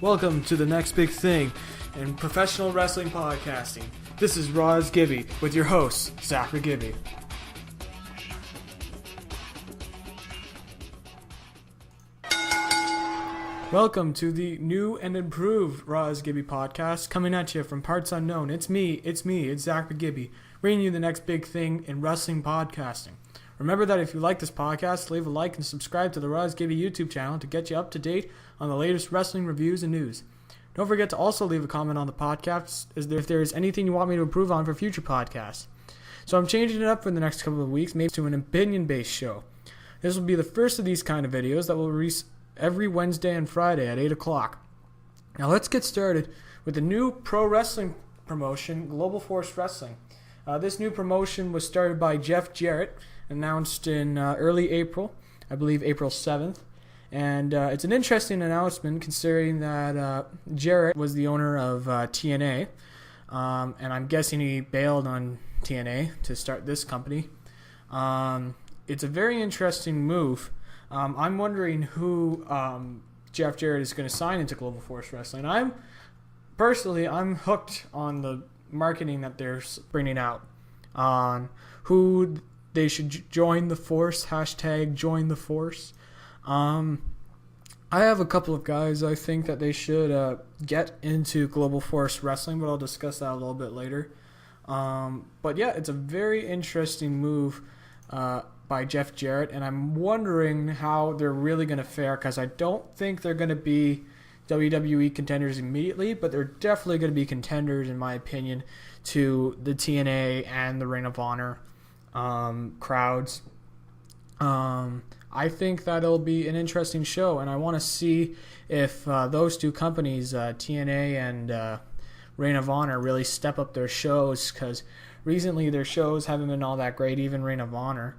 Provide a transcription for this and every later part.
Welcome to the next big thing in professional wrestling podcasting. This is Raw's Gibby with your host, Zachary Gibby. Welcome to the new and improved Raw's Gibby podcast, coming at you from parts unknown. It's me, it's Zachary Gibby, bringing you the next big thing in wrestling podcasting. Remember that if you like this podcast, leave a like and subscribe to the Raw's Gibby YouTube channel to get you up to date on the latest wrestling reviews and news. Don't forget to also leave a comment on the podcast if there is anything you want me to improve on for future podcasts. So I'm changing it up for the next couple of weeks, maybe to an opinion-based show. This will be the first of these kind of videos that will release every Wednesday and Friday at 8 o'clock. Now let's get started with the new pro wrestling promotion, Global Force Wrestling. This new promotion was started by Jeff Jarrett, announced in early April, I believe April 7th. And it's an interesting announcement considering that Jarrett was the owner of TNA. And I'm guessing he bailed on TNA to start this company. It's a very interesting move. I'm wondering who Jeff Jarrett is going to sign into Global Force Wrestling. I'm hooked on the marketing that they're bringing out on who they should join the force, hashtag join the force. I have a couple of guys I think that they should get into Global Force Wrestling, but I'll discuss that a little bit later. But yeah, it's a very interesting move by Jeff Jarrett, and I'm wondering how they're really going to fare, because I don't think they're going to be WWE contenders immediately, but they're definitely going to be contenders, in my opinion, to the TNA and the Ring of Honor crowds. I think that it'll be an interesting show, and I want to see if those two companies, TNA and Ring of Honor, really step up their shows, because recently their shows haven't been all that great, even Ring of Honor.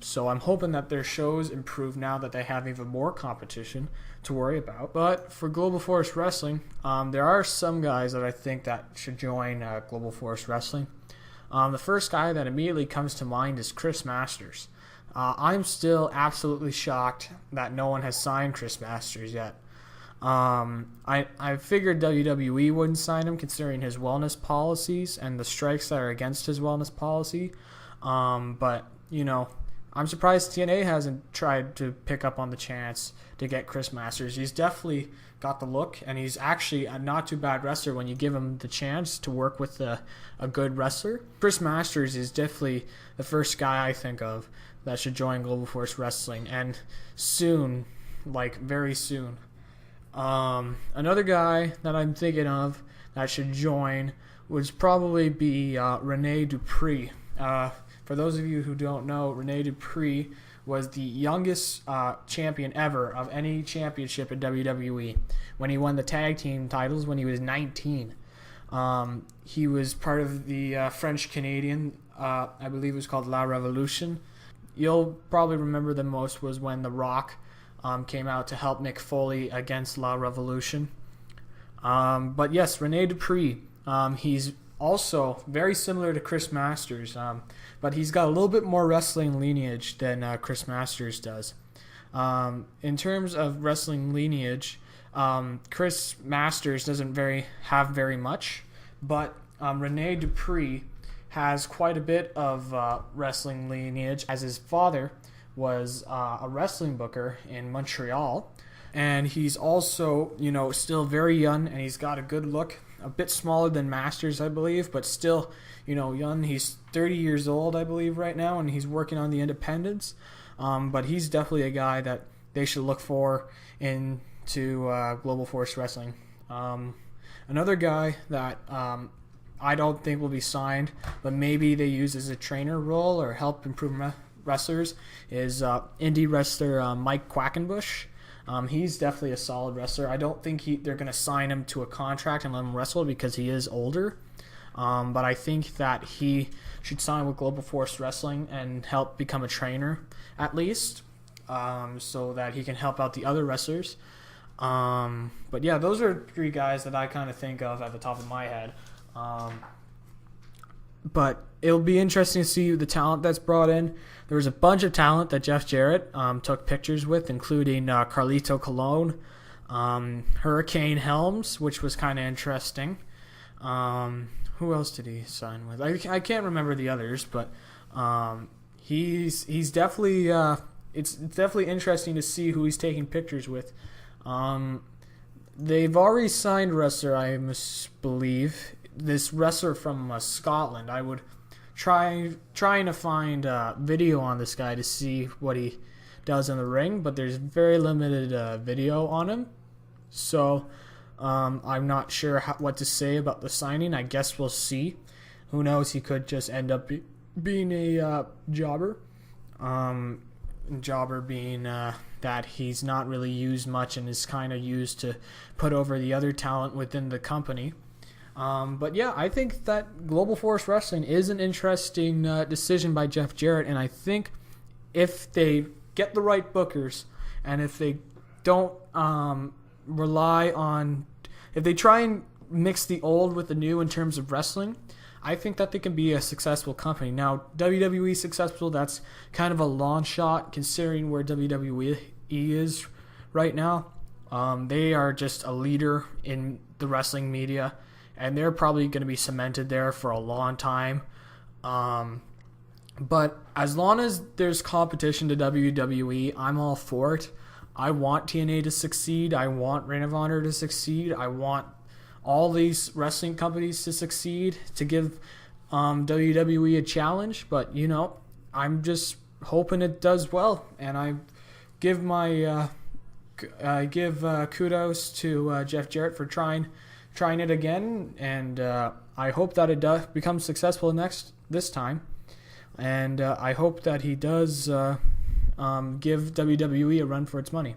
So I'm hoping that their shows improve now that they have even more competition to worry about. But for Global Force Wrestling, there are some guys that I think that should join Global Force Wrestling. The first guy that immediately comes to mind is Chris Masters. I'm still absolutely shocked that no one has signed Chris Masters yet. I figured WWE wouldn't sign him considering his wellness policies and the strikes that are against his wellness policy. But, you know, I'm surprised TNA hasn't tried to pick up on the chance to get Chris Masters. He's definitely got the look, and he's actually a not too bad wrestler when you give him the chance to work with a good wrestler. Chris Masters is definitely the first guy I think of that should join Global Force Wrestling, and soon, like very soon. Another guy that I'm thinking of that should join would probably be Rene Dupree. For those of you who don't know, Rene Dupree was the youngest champion ever of any championship in WWE when he won the tag team titles when he was 19. He was part of the French-Canadian, I believe it was called La Revolution. You'll probably remember the most was when The Rock came out to help Mick Foley against La Revolution. But yes, Rene Dupree, he's also very similar to Chris Masters, but he's got a little bit more wrestling lineage than Chris Masters does. In terms of wrestling lineage, Chris Masters doesn't have very much, but Rene Dupree has quite a bit of wrestling lineage, as his father was a wrestling booker in Montreal, and he's also, you know, still very young, and he's got a good look. A bit smaller than Masters, I believe, but still, you know, young. He's 30 years old, I believe, right now, and he's working on the independents. But he's definitely a guy that they should look for into Global Force Wrestling. Another guy that I don't think will be signed, but maybe they use as a trainer role or help improve wrestlers, is indie wrestler Mike Quackenbush. He's definitely a solid wrestler. I don't think they're going to sign him to a contract and let him wrestle because he is older. But I think that he should sign with Global Force Wrestling and help become a trainer at least, so that he can help out the other wrestlers. But yeah, those are three guys that I kind of think of at the top of my head. But it'll be interesting to see the talent that's brought in. There was a bunch of talent that Jeff Jarrett took pictures with, including Carlito Colon, Hurricane Helms, which was kind of interesting. Who else did he sign with? I can't remember the others, but he's definitely it's definitely interesting to see who he's taking pictures with. They've already signed a wrestler, I must believe. This wrestler from Scotland. I would trying to find video on this guy to see what he does in the ring, but there's very limited video on him. So I'm not sure what to say about the signing. I guess we'll see. Who knows? He could just end up being a jobber. Jobber being that he's not really used much and is kind of used to put over the other talent within the company. But yeah, I think that Global Force Wrestling is an interesting decision by Jeff Jarrett, and I think if they get the right bookers and if they don't rely on, if they try and mix the old with the new in terms of wrestling, I think that they can be a successful company. Now, WWE successful, that's kind of a long shot considering where WWE is right now. They are just a leader in the wrestling media, and they're probably going to be cemented there for a long time. But as long as there's competition to WWE, I'm all for it. I want TNA to succeed. I want Ring of Honor to succeed. I want all these wrestling companies to succeed, to give WWE a challenge. But, you know, I'm just hoping it does well. And I give my kudos to Jeff Jarrett for trying it again. And I hope that it does become successful this time. And I hope that he does give WWE a run for its money.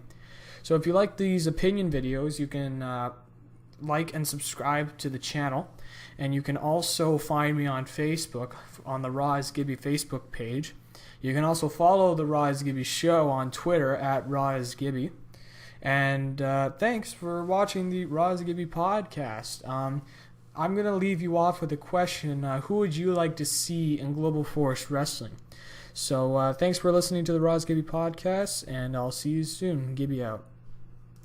So if you like these opinion videos, you can like and subscribe to the channel. And you can also find me on Facebook on the Raw is Gibby Facebook page. You can also follow the Raw is Gibby show on Twitter at Raw is Gibby. And thanks for watching the Raw is Gibby podcast. I'm going to leave you off with a question. Who would you like to see in Global Force Wrestling? So thanks for listening to the Raw is Gibby podcast, and I'll see you soon. Gibby out.